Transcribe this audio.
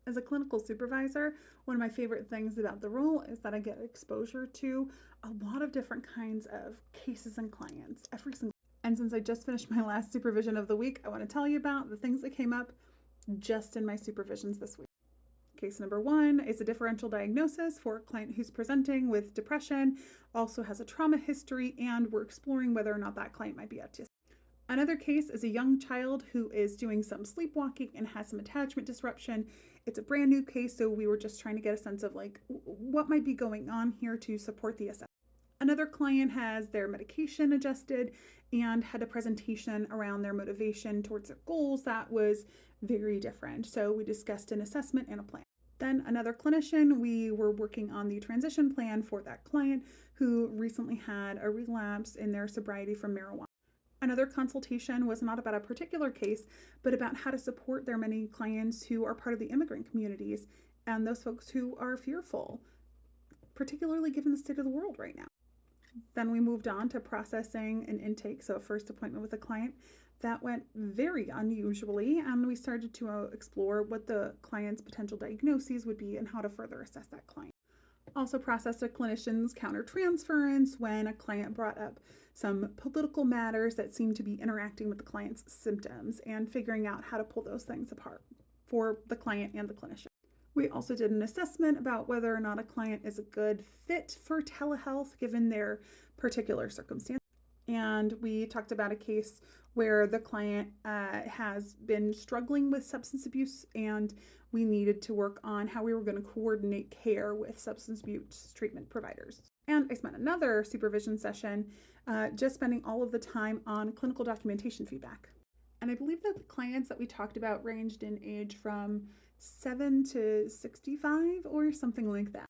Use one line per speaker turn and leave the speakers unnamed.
As a clinical supervisor, one of my favorite things about the role is that I get exposure to a lot of different kinds of cases and clients every single. And since I just finished my last supervision of the week, I want to tell you about the things that came up just in my supervisions this week. Case number 1 is a differential diagnosis for a client who's presenting with depression, also has a trauma history, and we're exploring whether or not that client might be autistic. Another case is a young child who is doing some sleepwalking and has some attachment disruption. It's a brand new case, so we were just trying to get a sense of what might be going on here to support the assessment. Another client has their medication adjusted and had a presentation around their motivation towards their goals that was very different. So we discussed an assessment and a plan. Then another clinician, we were working on the transition plan for that client who recently had a relapse in their sobriety from marijuana. Another consultation was not about a particular case, but about how to support their many clients who are part of the immigrant communities and those folks who are fearful, particularly given the state of the world right now. Then we moved on to processing an intake, so a first appointment with a client. That went very unusually, and we started to explore what the client's potential diagnoses would be and how to further assess that client. Also processed a clinician's countertransference when a client brought up some political matters that seemed to be interacting with the client's symptoms and figuring out how to pull those things apart for the client and the clinician. We also did an assessment about whether or not a client is a good fit for telehealth given their particular circumstance. And we talked about a case where the client has been struggling with substance abuse, and we needed to work on how we were going to coordinate care with substance abuse treatment providers. And I spent another supervision session just spending all of the time on clinical documentation feedback. And I believe that the clients that we talked about ranged in age from 7 to 65 or something like that.